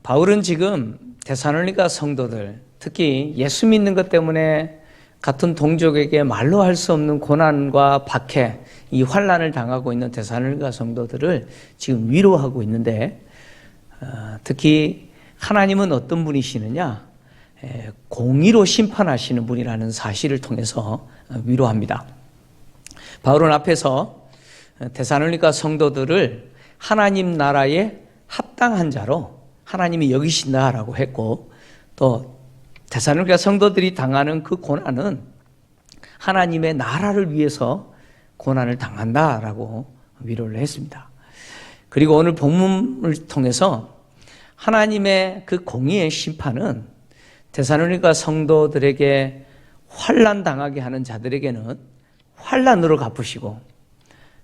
바울은 지금 데살로니가 성도들, 특히 예수 믿는 것 때문에 같은 동족에게 말로 할 수 없는 고난과 박해, 이 환난을 당하고 있는 데살로니가 성도들을 지금 위로하고 있는데, 특히 하나님은 어떤 분이시느냐? 공의로 심판하시는 분이라는 사실을 통해서 위로합니다. 바울은 앞에서 데살로니가 성도들을 하나님 나라에 합당한 자로 하나님이 여기신다라고 했고, 또 데살로니가 성도들이 당하는 그 고난은 하나님의 나라를 위해서 고난을 당한다라고 위로를 했습니다. 그리고 오늘 본문을 통해서 하나님의 그 공의의 심판은 데살로니가 성도들에게 환난 당하게 하는 자들에게는 환난으로 갚으시고,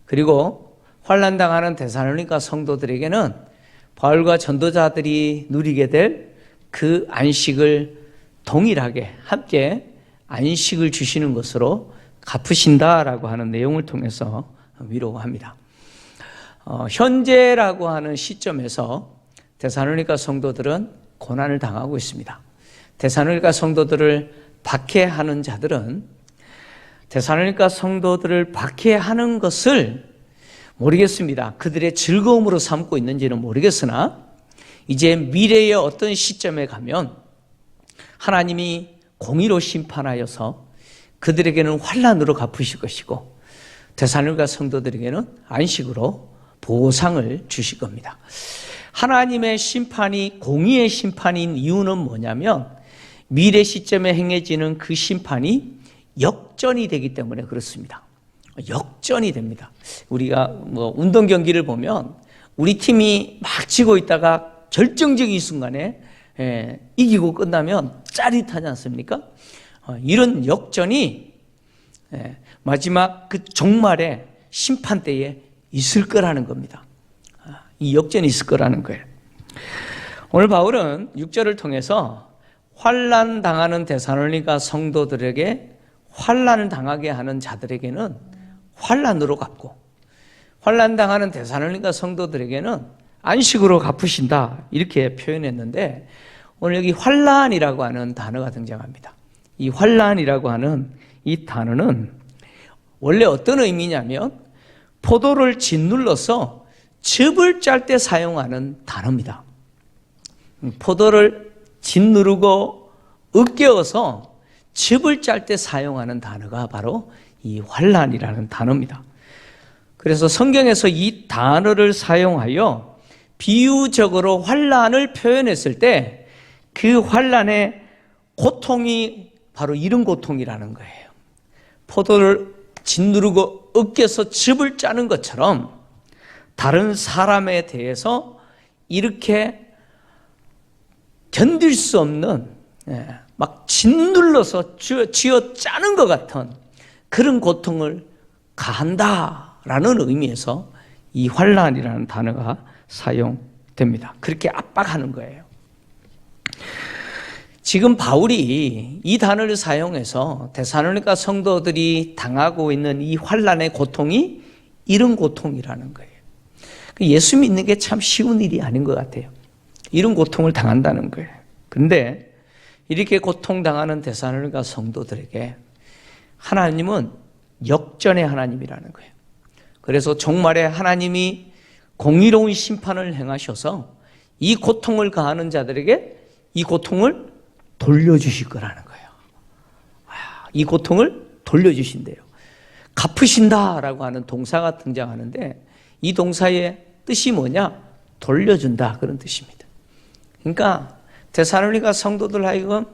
그리고 환난 당하는 데살로니가 성도들에게는 바울과 전도자들이 누리게 될 그 안식을 동일하게 함께 안식을 주시는 것으로 갚으신다라고 하는 내용을 통해서 위로합니다. 현재라고 하는 시점에서 데살로니가 성도들은 고난을 당하고 있습니다. 데살로니가 성도들을 박해하는 자들은 데살로니가 성도들을 박해하는 것을 모르겠습니다. 그들의 즐거움으로 삼고 있는지는 모르겠으나 이제 미래의 어떤 시점에 가면 하나님이 공의로 심판하여서 그들에게는 환난으로 갚으실 것이고 데살로니가 성도들에게는 안식으로 보상을 주실 겁니다. 하나님의 심판이 공의의 심판인 이유는 뭐냐면 미래 시점에 행해지는 그 심판이 역전이 되기 때문에 그렇습니다. 역전이 됩니다. 우리가 운동 경기를 보면 우리 팀이 막 지고 있다가 결정적인 순간에 이기고 끝나면 짜릿하지 않습니까? 이런 역전이 마지막 그 종말의 심판 때에 있을 거라는 겁니다. 이 역전이 있을 거라는 거예요. 오늘 바울은 6절을 통해서 환난 당하는 데살로니가 성도들에게 환난을 당하게 하는 자들에게는 환난으로 갚고 환난 당하는 데살로니가 성도들에게는 안식으로 갚으신다 이렇게 표현했는데 오늘 여기 환난이라고 하는 단어가 등장합니다. 이 환난이라고 하는 이 단어는 원래 어떤 의미냐면 포도를 짓눌러서 즙을 짤 때 사용하는 단어입니다. 포도를 짓누르고 으깨어서 즙을 짤 때 사용하는 단어가 바로 이 환난이라는 단어입니다. 그래서 성경에서 이 단어를 사용하여 비유적으로 환난을 표현했을 때 그 환난의 고통이 바로 이런 고통이라는 거예요. 포도를 짓누르고 으깨서 즙을 짜는 것처럼 다른 사람에 대해서 이렇게 견딜 수 없는 막 짓눌러서 쥐어 짜는 것 같은 그런 고통을 가한다라는 의미에서 이 환난이라는 단어가 사용됩니다. 그렇게 압박하는 거예요. 지금 바울이 이 단어를 사용해서 데살로니가 성도들이 당하고 있는 이 환난의 고통이 이런 고통이라는 거예요. 예수 믿는 게 참 쉬운 일이 아닌 것 같아요. 이런 고통을 당한다는 거예요. 그런데 이렇게 고통당하는 데살로니가 성도들에게 하나님은 역전의 하나님이라는 거예요. 그래서 종말에 하나님이 공의로운 심판을 행하셔서 이 고통을 가하는 자들에게 이 고통을 돌려주실 거라는 거예요. 이 고통을 돌려주신대요. 갚으신다라고 하는 동사가 등장하는데 이 동사의 뜻이 뭐냐? 돌려준다 그런 뜻입니다. 그러니까 데살로니가 성도들 하여금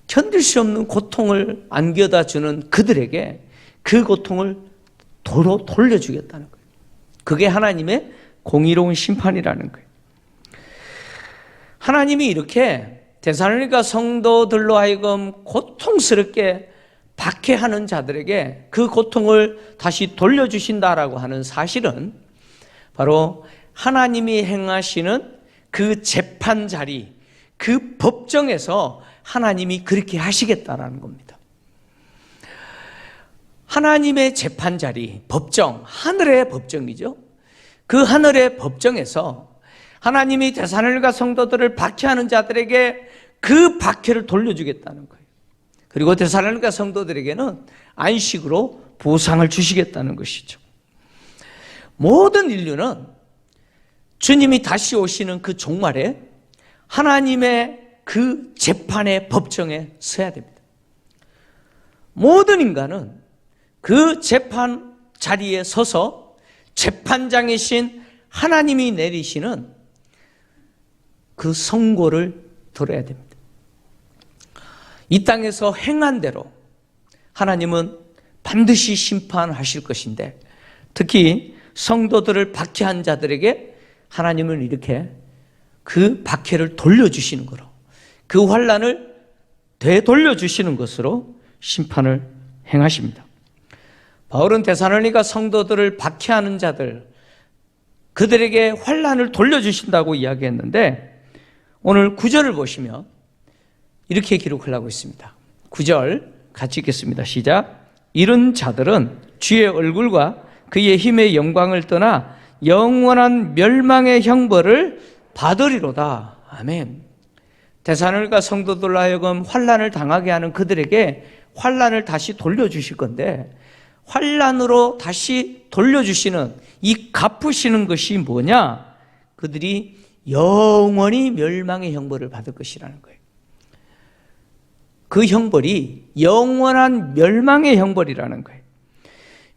견딜 수 없는 고통을 안겨다 주는 그들에게 그 고통을 도로 돌려주겠다는 거예요. 그게 하나님의 공의로운 심판이라는 거예요. 하나님이 이렇게 데살로니가 성도들로 하여금 고통스럽게 박해하는 자들에게 그 고통을 다시 돌려주신다라고 하는 사실은 바로 하나님이 행하시는 그 재판 자리, 그 법정에서 하나님이 그렇게 하시겠다라는 겁니다. 하나님의 재판 자리, 법정, 하늘의 법정이죠. 그 하늘의 법정에서 하나님이 데살로니가 성도들을 박해하는 자들에게 그 박해를 돌려주겠다는 거예요. 그리고 데살로니가 성도들에게는 안식으로 보상을 주시겠다는 것이죠. 모든 인류는 주님이 다시 오시는 그 종말에 하나님의 그 재판의 법정에 서야 됩니다. 모든 인간은 그 재판 자리에 서서 재판장이신 하나님이 내리시는 그 선고를 들어야 됩니다. 이 땅에서 행한 대로 하나님은 반드시 심판하실 것인데, 특히 성도들을 박해한 자들에게 하나님은 이렇게 그 박해를 돌려주시는 거로, 그 환난을 되돌려주시는 것으로 심판을 행하십니다. 바울은 데살로니가 성도들을 박해하는 자들, 그들에게 환난을 돌려주신다고 이야기했는데, 오늘 9절을 보시면 이렇게 기록을 하고 있습니다. 9절 같이 읽겠습니다. 시작. 이런 자들은 주의 얼굴과 그의 힘의 영광을 떠나 영원한 멸망의 형벌을 받으리로다. 아멘. 데살로니가 성도들로 하여금 환난을 당하게 하는 그들에게 환난을 다시 돌려주실 건데, 환난으로 다시 돌려주시는 이 갚으시는 것이 뭐냐? 그들이 영원히 멸망의 형벌을 받을 것이라는 거예요. 그 형벌이 영원한 멸망의 형벌이라는 거예요.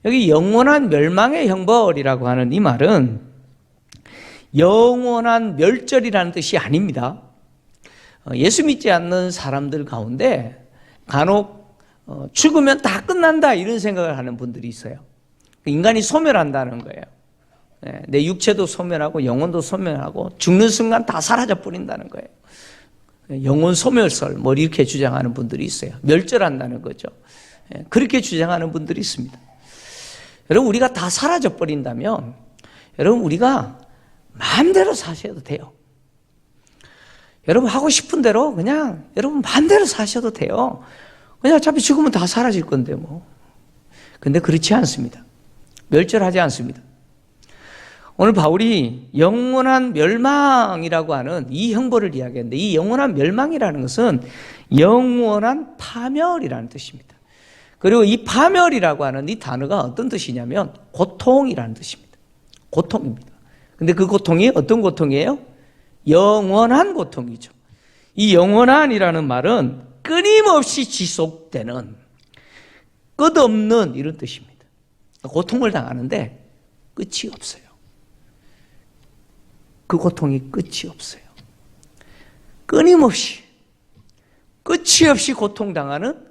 여기 영원한 멸망의 형벌이라고 하는 이 말은 영원한 멸절이라는 뜻이 아닙니다. 예수 믿지 않는 사람들 가운데 간혹 죽으면 다 끝난다 이런 생각을 하는 분들이 있어요. 인간이 소멸한다는 거예요. 내 육체도 소멸하고 영혼도 소멸하고 죽는 순간 다 사라져 버린다는 거예요. 영혼 소멸설 뭐 이렇게 주장하는 분들이 있어요. 멸절한다는 거죠. 그렇게 주장하는 분들이 있습니다. 여러분, 우리가 다 사라져 버린다면 여러분, 우리가 마음대로 사셔도 돼요. 여러분 하고 싶은 대로 그냥 여러분 마음대로 사셔도 돼요. 그냥 어차피 죽으면 다 사라질 건데 뭐. 근데 그렇지 않습니다. 멸절하지 않습니다. 오늘 바울이 영원한 멸망이라고 하는 이 형벌을 이야기했는데, 이 영원한 멸망이라는 것은 영원한 파멸이라는 뜻입니다. 그리고 이 파멸이라고 하는 이 단어가 어떤 뜻이냐면 고통이라는 뜻입니다. 고통입니다. 근데 그 고통이 어떤 고통이에요? 영원한 고통이죠. 이 영원한이라는 말은 끊임없이 지속되는, 끝없는 이런 뜻입니다. 고통을 당하는데 끝이 없어요. 그 고통이 끝이 없어요. 끊임없이, 끝이 없이 고통당하는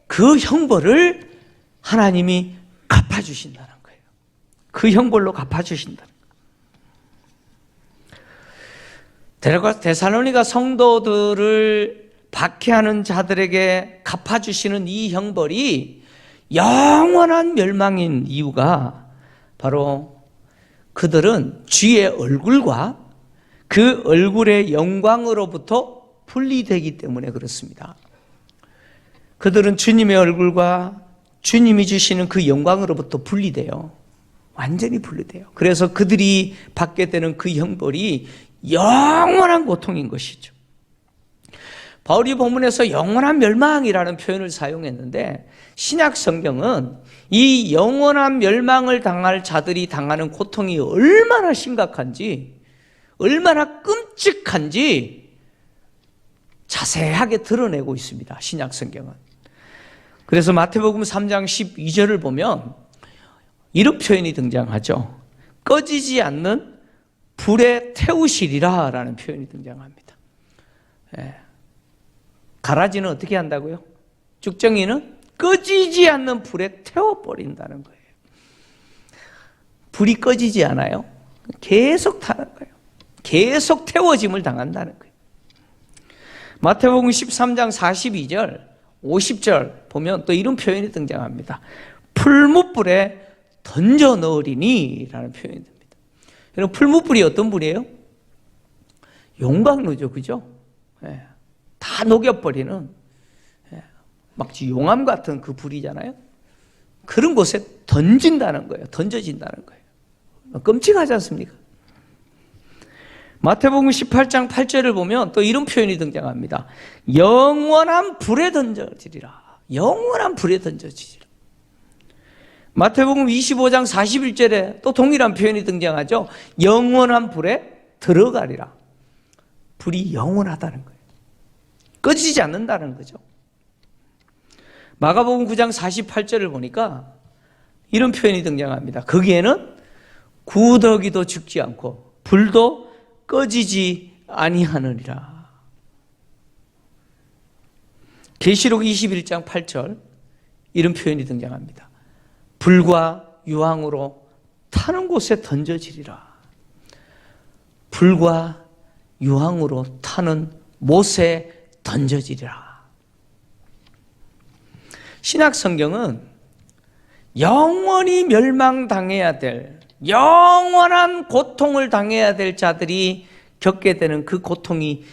그 형벌을 하나님이 갚아주신다는 거예요. 그 형벌로 갚아주신다는 거예요. 데살로니가 성도들을 박해하는 자들에게 갚아주시는 이 형벌이 영원한 멸망인 이유가 바로 그들은 주의 얼굴과 그 얼굴의 영광으로부터 분리되기 때문에 그렇습니다. 그들은 주님의 얼굴과 주님이 주시는 그 영광으로부터 분리돼요. 완전히 분리돼요. 그래서 그들이 받게 되는 그 형벌이 영원한 고통인 것이죠. 바울이 본문에서 영원한 멸망이라는 표현을 사용했는데, 신약 성경은 이 영원한 멸망을 당할 자들이 당하는 고통이 얼마나 심각한지, 얼마나 끔찍한지 자세하게 드러내고 있습니다. 신약 성경은. 그래서 마태복음 3장 12절을 보면 이런 표현이 등장하죠. 꺼지지 않는 불에 태우시리라 라는 표현이 등장합니다. 가라지는 어떻게 한다고요? 쭉정이는 꺼지지 않는 불에 태워버린다는 거예요. 불이 꺼지지 않아요. 계속 타는 거예요. 계속 태워짐을 당한다는 거예요. 마태복음 13장 42절, 50절 보면 또 이런 표현이 등장합니다. 풀무불에 던져 넣으리니 라는 표현이 됩니다. 여러분, 풀무불이 어떤 불이에요? 용광로죠. 그죠? 다 녹여버리는 막 용암 같은 그 불이잖아요. 그런 곳에 던진다는 거예요. 던져진다는 거예요. 끔찍하지 않습니까? 마태복음 18장 8절을 보면 또 이런 표현이 등장합니다. 영원한 불에 던져지리라. 영원한 불에 던져지리라. 마태복음 25장 41절에 또 동일한 표현이 등장하죠. 영원한 불에 들어가리라. 불이 영원하다는 거예요. 꺼지지 않는다는 거죠. 마가복음 9장 48절을 보니까 이런 표현이 등장합니다. 거기에는 구더기도 죽지 않고 불도 꺼지지 아니하느니라. 계시록 21장 8절 이런 표현이 등장합니다. 불과 유황으로 타는 곳에 던져지리라. 불과 유황으로 타는 못에 던져지리라. 신약 성경은 영원히 멸망당해야 될, 영원한 고통을 당해야 될 자들이 겪게 되는 그 고통이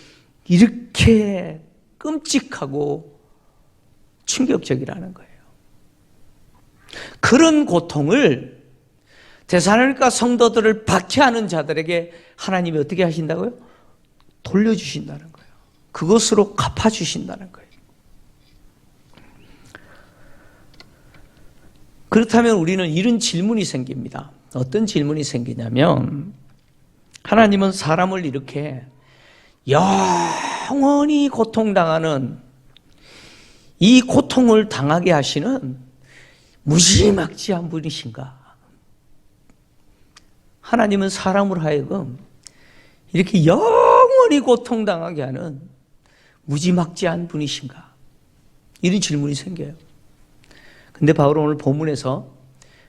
이렇게 끔찍하고 충격적이라는 거예요. 그런 고통을 데살로니가 성도들을 박해하는 자들에게 하나님이 어떻게 하신다고요? 돌려주신다는 거예요. 그것으로 갚아주신다는 거예요. 그렇다면 우리는 이런 질문이 생깁니다. 어떤 질문이 생기냐면, 하나님은 사람을 이렇게 영원히 고통당하는 이 고통을 당하게 하시는 무지막지한 분이신가? 하나님은 사람을 하여금 이렇게 영원히 고통당하게 하는 무지막지한 분이신가? 이런 질문이 생겨요. 근데 바울은 오늘 본문에서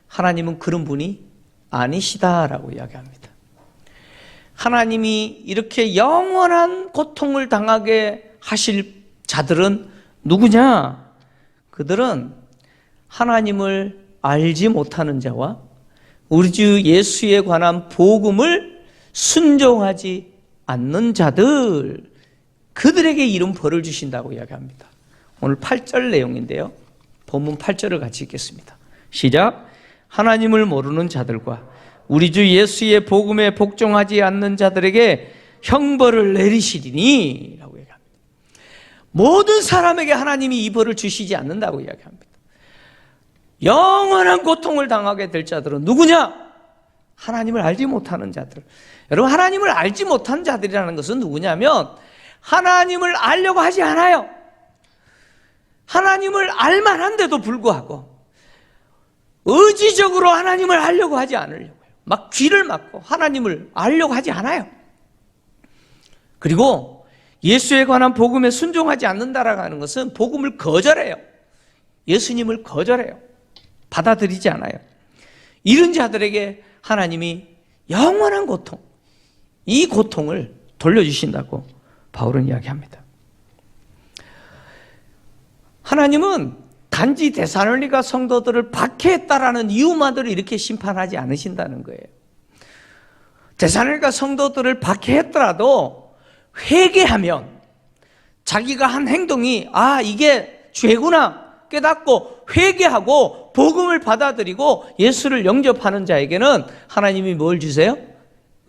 하나님은 그런 분이 아니시다라고 이야기합니다. 하나님이 이렇게 영원한 고통을 당하게 하실 자들은 누구냐? 그들은 하나님을 알지 못하는 자와 우리 주 예수에 관한 복음을 순종하지 않는 자들, 그들에게 이런 벌을 주신다고 이야기합니다. 오늘 8절 내용인데요. 본문 8절을 같이 읽겠습니다. 시작. 하나님을 모르는 자들과 우리 주 예수의 복음에 복종하지 않는 자들에게 형벌을 내리시리니 라고 얘기합니다. 모든 사람에게 하나님이 이 벌을 주시지 않는다고 이야기합니다. 영원한 고통을 당하게 될 자들은 누구냐? 하나님을 알지 못하는 자들. 여러분, 하나님을 알지 못한 자들이라는 것은 누구냐면 하나님을 알려고 하지 않아요. 하나님을 알만한데도 불구하고 의지적으로 하나님을 알려고 하지 않으려고요. 막 귀를 막고 하나님을 알려고 하지 않아요. 그리고 예수에 관한 복음에 순종하지 않는다라고 하는 것은 복음을 거절해요. 예수님을 거절해요. 받아들이지 않아요. 이런 자들에게 하나님이 영원한 고통, 이 고통을 돌려주신다고 바울은 이야기합니다. 하나님은 단지 데살로니가 성도들을 박해했다라는 이유만으로 이렇게 심판하지 않으신다는 거예요. 데살로니가 성도들을 박해했더라도 회개하면 자기가 한 행동이 이게 죄구나 깨닫고 회개하고 복음을 받아들이고 예수를 영접하는 자에게는 하나님이 뭘 주세요?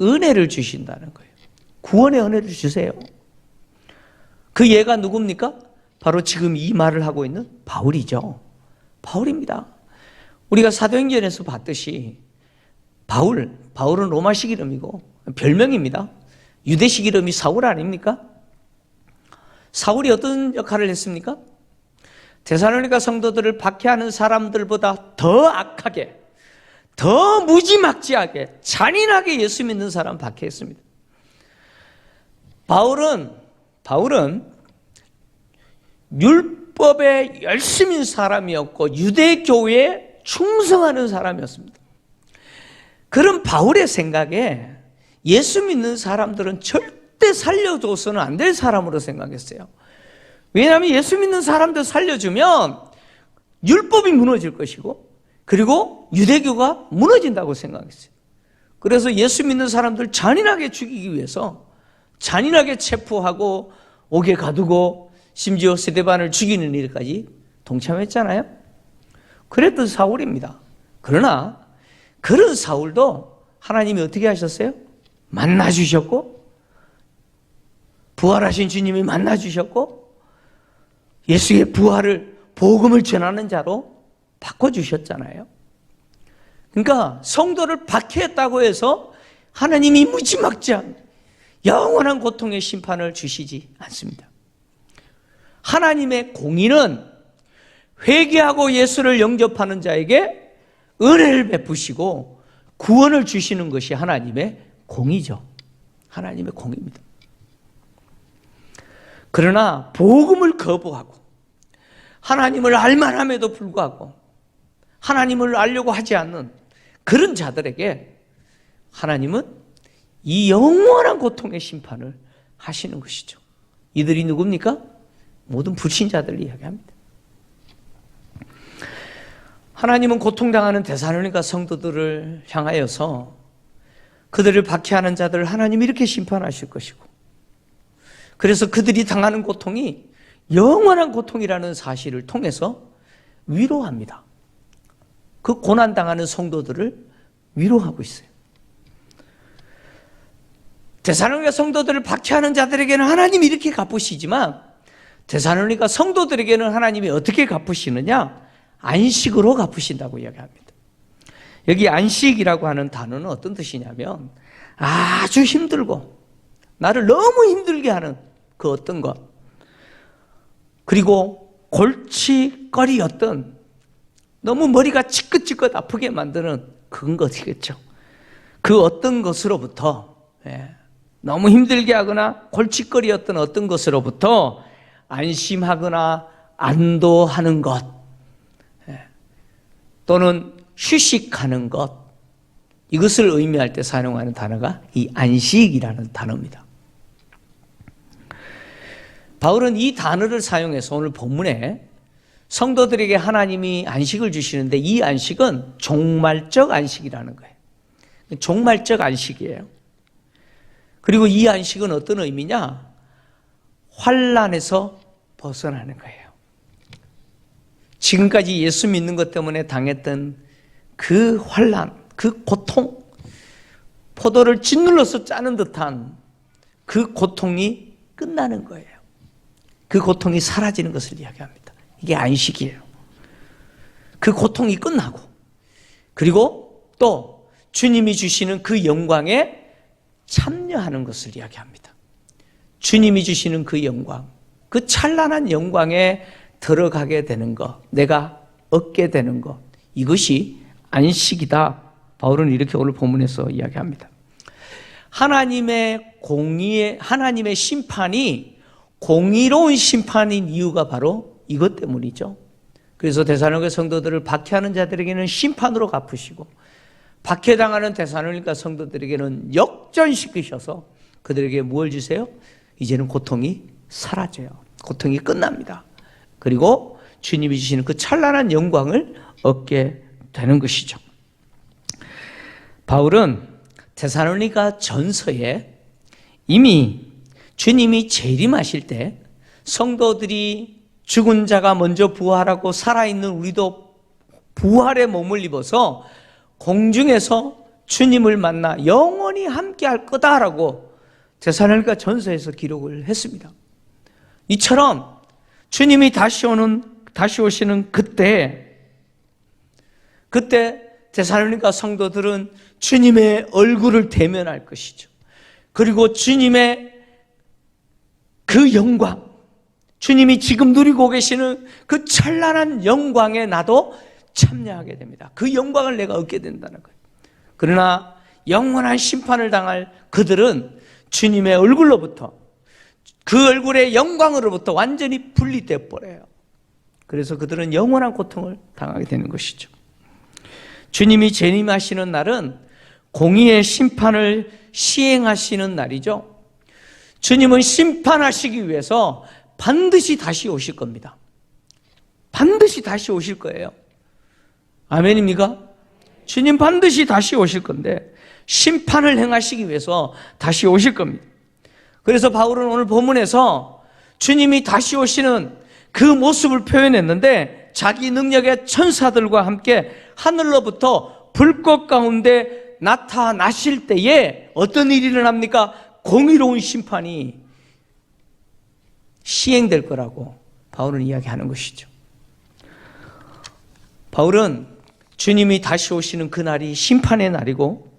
은혜를 주신다는 거예요. 구원의 은혜를 주세요. 그 예가 누굽니까? 바로 지금 이 말을 하고 있는 바울이죠. 바울입니다. 우리가 사도행전에서 봤듯이 바울은 로마식 이름이고 별명입니다. 유대식 이름이 사울 아닙니까? 사울이 어떤 역할을 했습니까? 데살로니가 성도들을 박해하는 사람들보다 더 악하게, 더 무지막지하게, 잔인하게 예수 믿는 사람 박해했습니다. 바울은 율법에 열심인 사람이었고 유대교회에 충성하는 사람이었습니다. 그런 바울의 생각에 예수 믿는 사람들은 절대 살려줘서는 안 될 사람으로 생각했어요. 왜냐하면 예수 믿는 사람들 살려주면 율법이 무너질 것이고 그리고 유대교가 무너진다고 생각했어요. 그래서 예수 믿는 사람들 잔인하게 죽이기 위해서 잔인하게 체포하고 옥에 가두고 심지어 스데반을 죽이는 일까지 동참했잖아요. 그랬던 사울입니다. 그러나 그런 사울도 하나님이 어떻게 하셨어요? 만나주셨고 부활하신 주님이 만나주셨고 예수의 부활을 복음을 전하는 자로 바꿔주셨잖아요. 그러니까 성도를 박해했다고 해서 하나님이 무지막지한 영원한 고통의 심판을 주시지 않습니다. 하나님의 공의는 회개하고 예수를 영접하는 자에게 은혜를 베푸시고 구원을 주시는 것이 하나님의 공의죠. 하나님의 공의입니다. 그러나 복음을 거부하고 하나님을 알만함에도 불구하고 하나님을 알려고 하지 않는 그런 자들에게 하나님은 이 영원한 고통의 심판을 하시는 것이죠. 이들이 누굽니까? 모든 불신자들을 이야기합니다. 하나님은 고통당하는 데살로니가 성도들을 향하여서 그들을 박해하는 자들을 하나님이 이렇게 심판하실 것이고, 그래서 그들이 당하는 고통이 영원한 고통이라는 사실을 통해서 위로합니다. 그 고난당하는 성도들을 위로하고 있어요. 데살로니가 성도들을 박해하는 자들에게는 하나님이 이렇게 갚으시지만 데살로니가 성도들에게는 하나님이 어떻게 갚으시느냐? 안식으로 갚으신다고 이야기합니다. 여기 안식이라고 하는 단어는 어떤 뜻이냐면 아주 힘들고 나를 너무 힘들게 하는 그 어떤 것, 그리고 골칫거리였던 너무 머리가 지긋지긋 아프게 만드는 그런 것이겠죠. 그 어떤 것으로부터, 너무 힘들게 하거나 골칫거리였던 어떤 것으로부터 안심하거나 안도하는 것, 또는 휴식하는 것, 이것을 의미할 때 사용하는 단어가 이 안식이라는 단어입니다. 바울은 이 단어를 사용해서 오늘 본문에 성도들에게 하나님이 안식을 주시는데 이 안식은 종말적 안식이라는 거예요. 종말적 안식이에요. 그리고 이 안식은 어떤 의미냐? 환난에서 벗어나는 거예요. 지금까지 예수 믿는 것 때문에 당했던 그 환난, 그 고통, 포도를 짓눌러서 짜는 듯한 그 고통이 끝나는 거예요. 그 고통이 사라지는 것을 이야기합니다. 이게 안식이에요. 그 고통이 끝나고, 그리고 또 주님이 주시는 그 영광에 참여하는 것을 이야기합니다. 주님이 주시는 그 영광, 그 찬란한 영광에 들어가게 되는 것, 내가 얻게 되는 것, 이것이 안식이다. 바울은 이렇게 오늘 본문에서 이야기합니다. 하나님의 심판이 공의로운 심판인 이유가 바로 이것 때문이죠. 그래서 데살로니가 성도들을 박해하는 자들에게는 심판으로 갚으시고 박해당하는 데살로니가 성도들에게는 역전시키셔서 그들에게 무엇을 주세요? 이제는 고통이 사라져요. 고통이 끝납니다. 그리고 주님이 주시는 그 찬란한 영광을 얻게 되는 것이죠. 바울은 데살로니가 전서에 이미 주님이 재림하실 때 성도들이 죽은 자가 먼저 부활하고 살아있는 우리도 부활의 몸을 입어서 공중에서 주님을 만나 영원히 함께할 거다라고 데살로니가 전서에서 기록을 했습니다. 이처럼 주님이 다시 오시는 그때 데살로니가 성도들은 주님의 얼굴을 대면할 것이죠. 그리고 주님의 그 영광, 주님이 지금 누리고 계시는 그 찬란한 영광에 나도 참여하게 됩니다. 그 영광을 내가 얻게 된다는 거예요. 그러나 영원한 심판을 당할 그들은 주님의 얼굴로부터, 그 얼굴의 영광으로부터 완전히 분리되어 버려요. 그래서 그들은 영원한 고통을 당하게 되는 것이죠. 주님이 재림하시는 날은 공의의 심판을 시행하시는 날이죠. 주님은 심판하시기 위해서 반드시 다시 오실 겁니다. 반드시 다시 오실 거예요. 아멘입니까? 주님 반드시 다시 오실 건데 심판을 행하시기 위해서 다시 오실 겁니다. 그래서 바울은 오늘 본문에서 주님이 다시 오시는 그 모습을 표현했는데 자기 능력의 천사들과 함께 하늘로부터 불꽃 가운데 나타나실 때에 어떤 일이 일어납니까? 공의로운 심판이 시행될 거라고 바울은 이야기하는 것이죠. 바울은 주님이 다시 오시는 그날이 심판의 날이고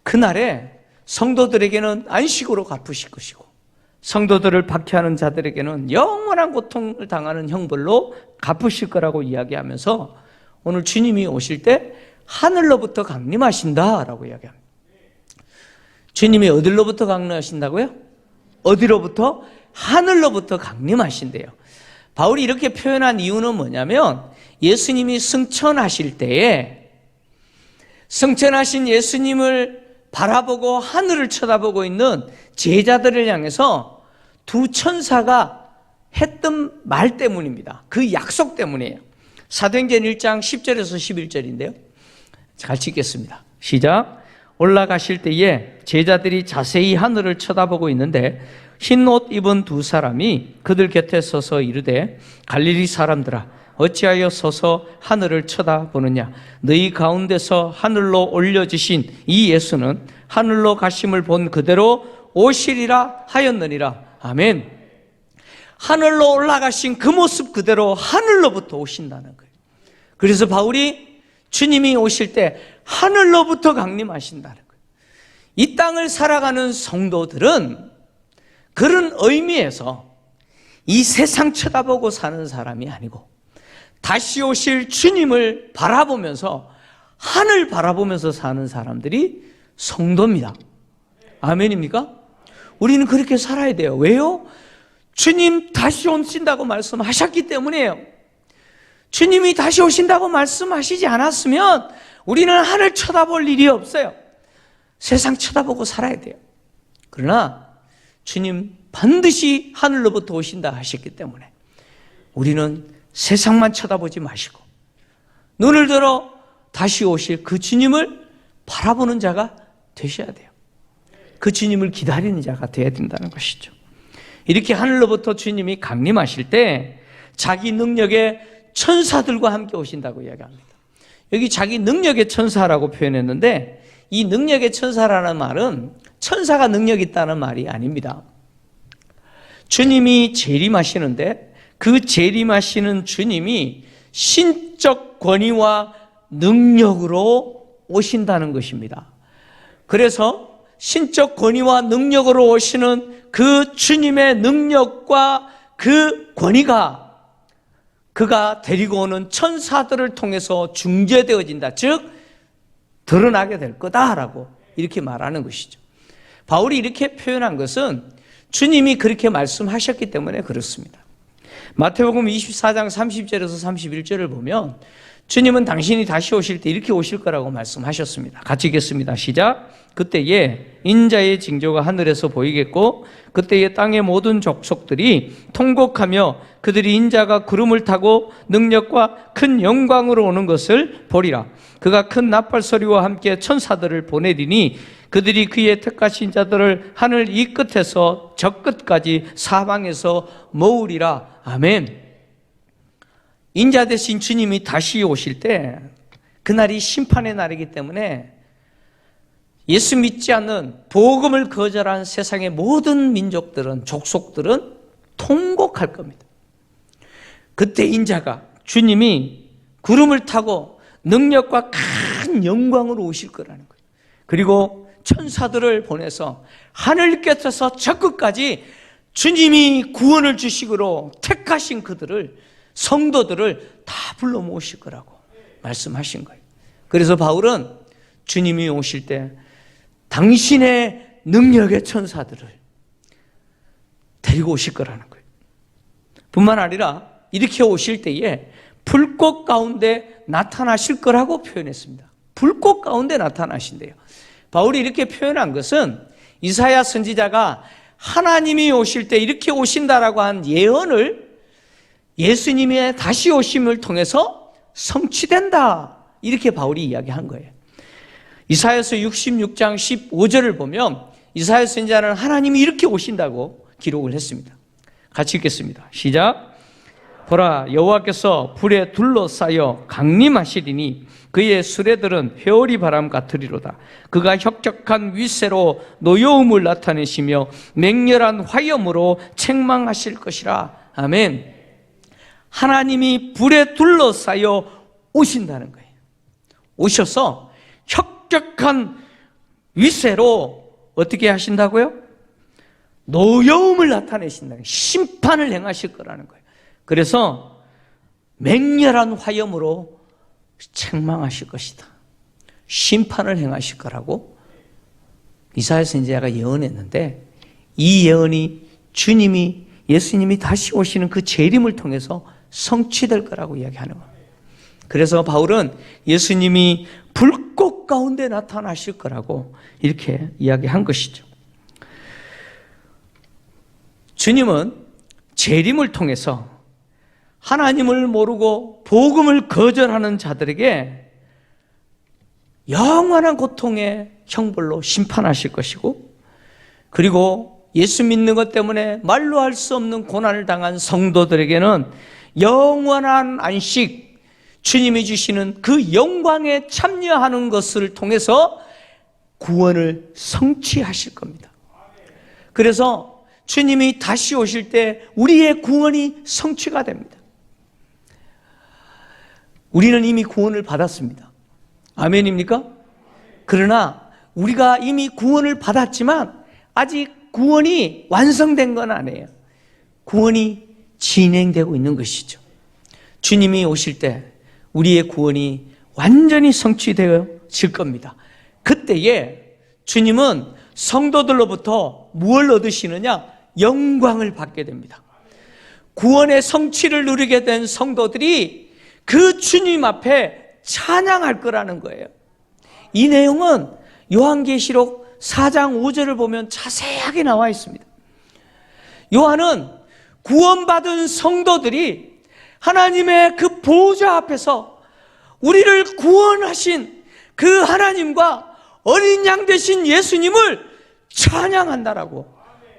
그날에 성도들에게는 안식으로 갚으실 것이고 성도들을 박해하는 자들에게는 영원한 고통을 당하는 형벌로 갚으실 거라고 이야기하면서 오늘 주님이 오실 때 하늘로부터 강림하신다라고 이야기합니다. 주님이 어디로부터 강림하신다고요? 어디로부터? 하늘로부터 강림하신대요. 바울이 이렇게 표현한 이유는 뭐냐면 예수님이 승천하실 때에 승천하신 예수님을 바라보고 하늘을 쳐다보고 있는 제자들을 향해서 두 천사가 했던 말 때문입니다. 그 약속 때문이에요. 사도행전 1장 10절에서 11절인데요. 같이 읽겠습니다. 시작. 올라가실 때에 제자들이 자세히 하늘을 쳐다보고 있는데 흰 옷 입은 두 사람이 그들 곁에 서서 이르되 갈릴리 사람들아 어찌하여 서서 하늘을 쳐다보느냐 너희 가운데서 하늘로 올려지신 이 예수는 하늘로 가심을 본 그대로 오시리라 하였느니라. 아멘. 하늘로 올라가신 그 모습 그대로 하늘로부터 오신다는 거예요. 그래서 바울이 주님이 오실 때 하늘로부터 강림하신다는 거예요. 이 땅을 살아가는 성도들은 그런 의미에서 이 세상 쳐다보고 사는 사람이 아니고 다시 오실 주님을 바라보면서 하늘 바라보면서 사는 사람들이 성도입니다. 아멘입니까? 우리는 그렇게 살아야 돼요. 왜요? 주님 다시 오신다고 말씀하셨기 때문이에요. 주님이 다시 오신다고 말씀하시지 않았으면 우리는 하늘 쳐다볼 일이 없어요. 세상 쳐다보고 살아야 돼요. 그러나 주님 반드시 하늘로부터 오신다 하셨기 때문에 우리는 세상만 쳐다보지 마시고 눈을 들어 다시 오실 그 주님을 바라보는 자가 되셔야 돼요. 그 주님을 기다리는 자가 되어야 된다는 것이죠. 이렇게 하늘로부터 주님이 강림하실 때 자기 능력의 천사들과 함께 오신다고 이야기합니다. 여기 자기 능력의 천사라고 표현했는데 이 능력의 천사라는 말은 천사가 능력이 있다는 말이 아닙니다. 주님이 재림하시는데 그 재림하시는 주님이 신적 권위와 능력으로 오신다는 것입니다. 그래서 신적 권위와 능력으로 오시는 그 주님의 능력과 그 권위가 그가 데리고 오는 천사들을 통해서 중재되어진다. 즉 드러나게 될 거다라고 이렇게 말하는 것이죠. 바울이 이렇게 표현한 것은 주님이 그렇게 말씀하셨기 때문에 그렇습니다. 마태복음 24장 30절에서 31절을 보면 주님은 당신이 다시 오실 때 이렇게 오실 거라고 말씀하셨습니다. 같이 읽겠습니다. 시작. 그때에 인자의 징조가 하늘에서 보이겠고 그때에 땅의 모든 족속들이 통곡하며 그들이 인자가 구름을 타고 능력과 큰 영광으로 오는 것을 보리라. 그가 큰 나팔 소리와 함께 천사들을 보내리니 그들이 그의 택하신 자들을 하늘 이 끝에서 저 끝까지 사방에서 모으리라. 아멘. 인자 대신 주님이 다시 오실 때 그날이 심판의 날이기 때문에 예수 믿지 않는 복음을 거절한 세상의 모든 민족들은 족속들은 통곡할 겁니다. 그때 인자가 주님이 구름을 타고 능력과 큰 영광으로 오실 거라는 거예요. 그리고 천사들을 보내서 하늘 끝에서 저 끝까지 주님이 구원을 주시기로 택하신 그들을 성도들을 다 불러 모으실 거라고 말씀하신 거예요. 그래서 바울은 주님이 오실 때 당신의 능력의 천사들을 데리고 오실 거라는 거예요. 뿐만 아니라 이렇게 오실 때에 불꽃 가운데 나타나실 거라고 표현했습니다. 불꽃 가운데 나타나신대요. 바울이 이렇게 표현한 것은 이사야 선지자가 하나님이 오실 때 이렇게 오신다라고 한 예언을 예수님의 다시 오심을 통해서 성취된다. 이렇게 바울이 이야기한 거예요. 이사야서 66장 15절을 보면 이사야 선지자는 하나님이 이렇게 오신다고 기록을 했습니다. 같이 읽겠습니다. 시작. 보라, 여호와께서 불에 둘러싸여 강림하시리니 그의 수레들은 회오리 바람 같으리로다. 그가 혁혁한 위세로 노여움을 나타내시며 맹렬한 화염으로 책망하실 것이라. 아멘. 하나님이 불에 둘러싸여 오신다는 거예요. 오셔서 혁혁한 위세로 어떻게 하신다고요? 노여움을 나타내신다는 거예요. 심판을 행하실 거라는 거예요. 그래서 맹렬한 화염으로 책망하실 것이다. 심판을 행하실 거라고 이사야 선지자가 예언했는데, 이 예언이 주님이, 예수님이 다시 오시는 그 재림을 통해서 성취될 거라고 이야기하는 겁니다. 그래서 바울은 예수님이 불꽃 가운데 나타나실 거라고 이렇게 이야기한 것이죠. 주님은 재림을 통해서 하나님을 모르고 복음을 거절하는 자들에게 영원한 고통의 형벌로 심판하실 것이고, 그리고 예수 믿는 것 때문에 말로 할 수 없는 고난을 당한 성도들에게는 영원한 안식, 주님이 주시는 그 영광에 참여하는 것을 통해서 구원을 성취하실 겁니다. 그래서 주님이 다시 오실 때 우리의 구원이 성취가 됩니다. 우리는 이미 구원을 받았습니다. 아멘입니까? 그러나 우리가 이미 구원을 받았지만 아직 구원이 완성된 건 아니에요. 구원이 진행되고 있는 것이죠. 주님이 오실 때 우리의 구원이 완전히 성취되어질 겁니다. 그때에 주님은 성도들로부터 무엇을 얻으시느냐? 영광을 받게 됩니다. 구원의 성취를 누리게 된 성도들이 그 주님 앞에 찬양할 거라는 거예요. 이 내용은 요한계시록 4장 5절을 보면 자세하게 나와 있습니다. 요한은 구원받은 성도들이 하나님의 그 보좌 앞에서 우리를 구원하신 그 하나님과 어린 양 되신 예수님을 찬양한다라고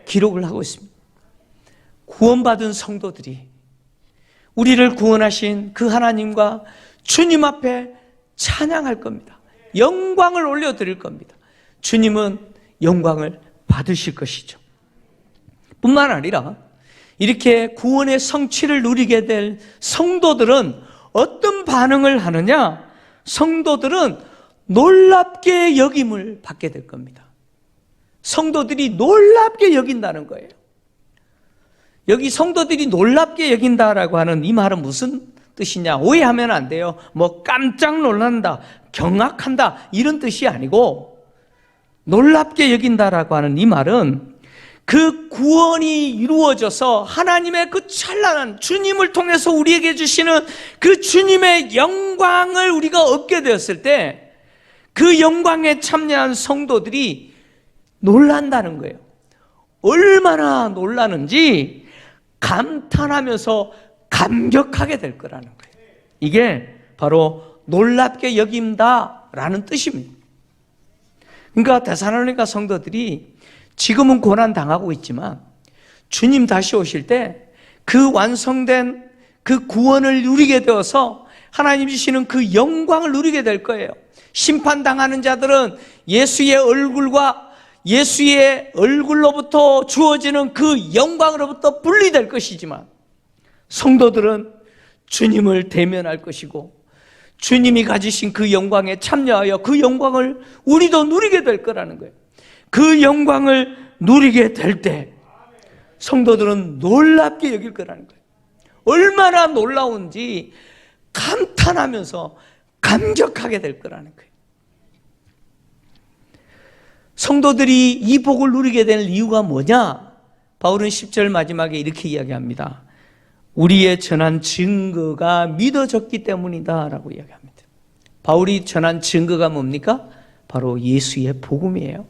기록을 하고 있습니다. 구원받은 성도들이 우리를 구원하신 그 하나님과 주님 앞에 찬양할 겁니다. 영광을 올려드릴 겁니다. 주님은 영광을 받으실 것이죠. 뿐만 아니라 이렇게 구원의 성취를 누리게 될 성도들은 어떤 반응을 하느냐? 성도들은 놀랍게 여김을 받게 될 겁니다. 성도들이 놀랍게 여긴다는 거예요. 여기 성도들이 놀랍게 여긴다라고 하는 이 말은 무슨 뜻이냐? 오해하면 안 돼요. 뭐 깜짝 놀란다, 경악한다 이런 뜻이 아니고, 놀랍게 여긴다라고 하는 이 말은 그 구원이 이루어져서 하나님의 그 찬란한 주님을 통해서 우리에게 주시는 그 주님의 영광을 우리가 얻게 되었을 때 그 영광에 참여한 성도들이 놀란다는 거예요. 얼마나 놀라는지 감탄하면서 감격하게 될 거라는 거예요. 이게 바로 놀랍게 여긴다라는 뜻입니다. 그러니까 데살로니가 성도들이 지금은 고난 당하고 있지만 주님 다시 오실 때 그 완성된 그 구원을 누리게 되어서 하나님 주시는 그 영광을 누리게 될 거예요. 심판당하는 자들은 예수의 얼굴과 예수의 얼굴로부터 주어지는 그 영광으로부터 분리될 것이지만, 성도들은 주님을 대면할 것이고 주님이 가지신 그 영광에 참여하여 그 영광을 우리도 누리게 될 거라는 거예요. 그 영광을 누리게 될 때 성도들은 놀랍게 여길 거라는 거예요. 얼마나 놀라운지 감탄하면서 감격하게 될 거라는 거예요. 성도들이 이 복을 누리게 될 이유가 뭐냐? 바울은 10절 마지막에 이렇게 이야기합니다. 우리의 전한 증거가 믿어졌기 때문이다 라고 이야기합니다. 바울이 전한 증거가 뭡니까? 바로 예수의 복음이에요.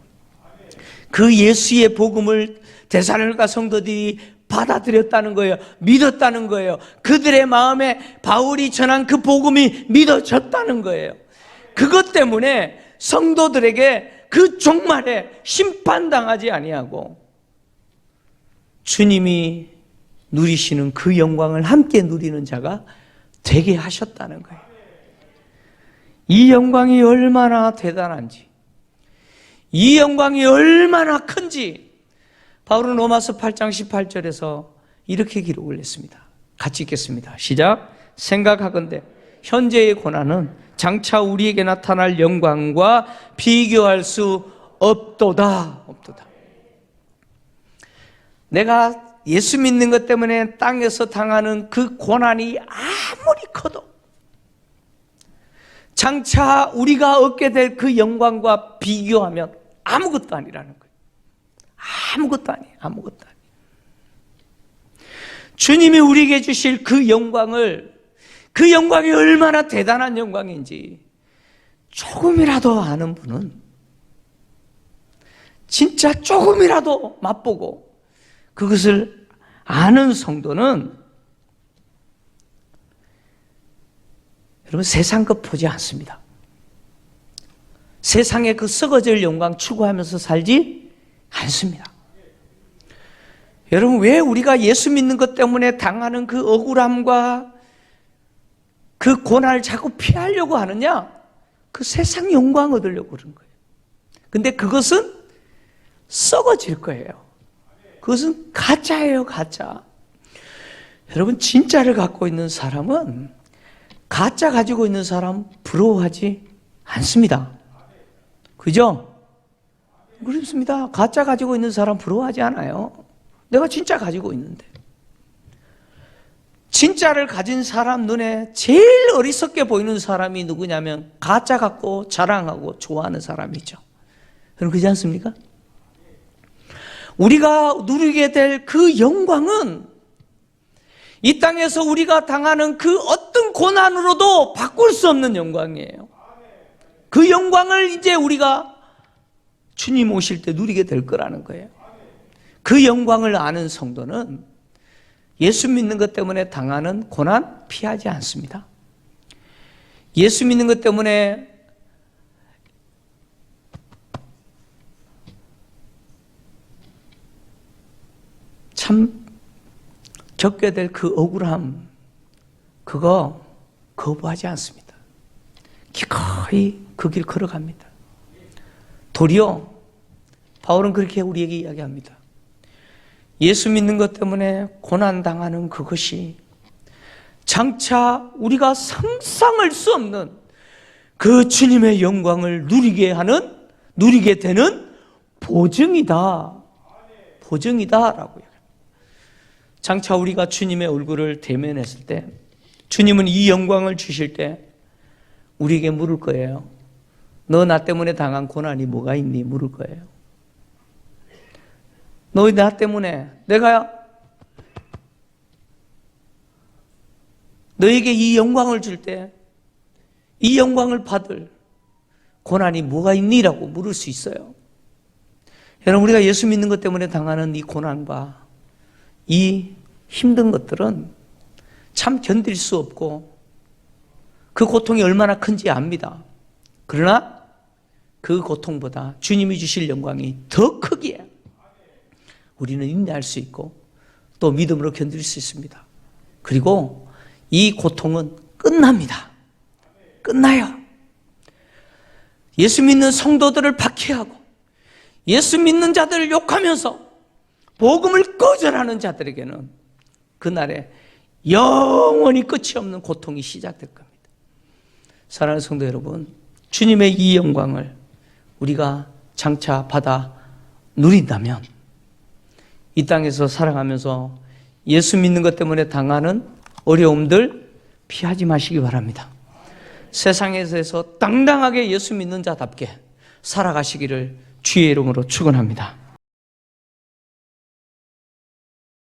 그 예수의 복음을 데살로니가 성도들이 받아들였다는 거예요. 믿었다는 거예요. 그들의 마음에 바울이 전한 그 복음이 믿어졌다는 거예요. 그것 때문에 성도들에게 그 종말에 심판당하지 아니하고 주님이 누리시는 그 영광을 함께 누리는 자가 되게 하셨다는 거예요. 이 영광이 얼마나 대단한지, 이 영광이 얼마나 큰지 바울은 로마서 8장 18절에서 이렇게 기록을 했습니다. 같이 읽겠습니다. 시작. 생각하건대 현재의 고난은 장차 우리에게 나타날 영광과 비교할 수 없도다. 내가 예수 믿는 것 때문에 땅에서 당하는 그 고난이 아무리 커도 장차 우리가 얻게 될 그 영광과 비교하면 아무것도 아니라는 거예요. 아무것도 아니에요. 아무것도 아니에요. 주님이 우리에게 주실 그 영광을, 그 영광이 얼마나 대단한 영광인지 조금이라도 아는 분은, 진짜 조금이라도 맛보고 그것을 아는 성도는 여러분 세상 것 보지 않습니다. 세상의 그 썩어질 영광 추구하면서 살지 않습니다. 여러분, 왜 우리가 예수 믿는 것 때문에 당하는 그 억울함과 그 고난을 자꾸 피하려고 하느냐? 그 세상 영광 얻으려고 그런 거예요. 근데 그것은 썩어질 거예요. 그것은 가짜예요, 가짜. 여러분, 진짜를 갖고 있는 사람은 가짜 가지고 있는 사람 부러워하지 않습니다. 그죠? 그렇습니다. 가짜 가지고 있는 사람 부러워하지 않아요. 내가 진짜 가지고 있는데. 진짜를 가진 사람 눈에 제일 어리석게 보이는 사람이 누구냐면 가짜 갖고 자랑하고 좋아하는 사람이죠. 여러분, 그렇지 않습니까? 우리가 누리게 될 그 영광은 이 땅에서 우리가 당하는 그 어떤 고난으로도 바꿀 수 없는 영광이에요. 그 영광을 이제 우리가 주님 오실 때 누리게 될 거라는 거예요. 그 영광을 아는 성도는 예수 믿는 것 때문에 당하는 고난 피하지 않습니다. 예수 믿는 것 때문에 참 겪게 될 그 억울함, 그거 거부하지 않습니다. 기꺼이 그 길 걸어갑니다. 도리어 바울은 그렇게 우리에게 이야기합니다. 예수 믿는 것 때문에 고난당하는 그것이 장차 우리가 상상할 수 없는 그 주님의 영광을 누리게 되는 보증이다. 보증이다라고 얘기합니다. 장차 우리가 주님의 얼굴을 대면했을 때, 주님은 이 영광을 주실 때 우리에게 물을 거예요. 너 나 때문에 당한 고난이 뭐가 있니? 물을 거예요. 너 나 때문에 내가 너에게 이 영광을 줄 때 이 영광을 받을 고난이 뭐가 있니? 라고 물을 수 있어요. 여러분, 우리가 예수 믿는 것 때문에 당하는 이 고난과 이 힘든 것들은 참 견딜 수 없고 그 고통이 얼마나 큰지 압니다. 그러나 그 고통보다 주님이 주실 영광이 더 크기에 우리는 인내할 수 있고 또 믿음으로 견딜 수 있습니다. 그리고 이 고통은 끝납니다. 끝나요. 예수 믿는 성도들을 박해하고 예수 믿는 자들을 욕하면서 복음을 거절하는 자들에게는 그날에 영원히 끝이 없는 고통이 시작될 겁니다. 사랑하는 성도 여러분, 주님의 이 영광을 우리가 장차 받아 누린다면 이 땅에서 살아가면서 예수 믿는 것 때문에 당하는 어려움들 피하지 마시기 바랍니다. 세상에서 당당하게 예수 믿는 자답게 살아가시기를 주의 이름으로 축원합니다.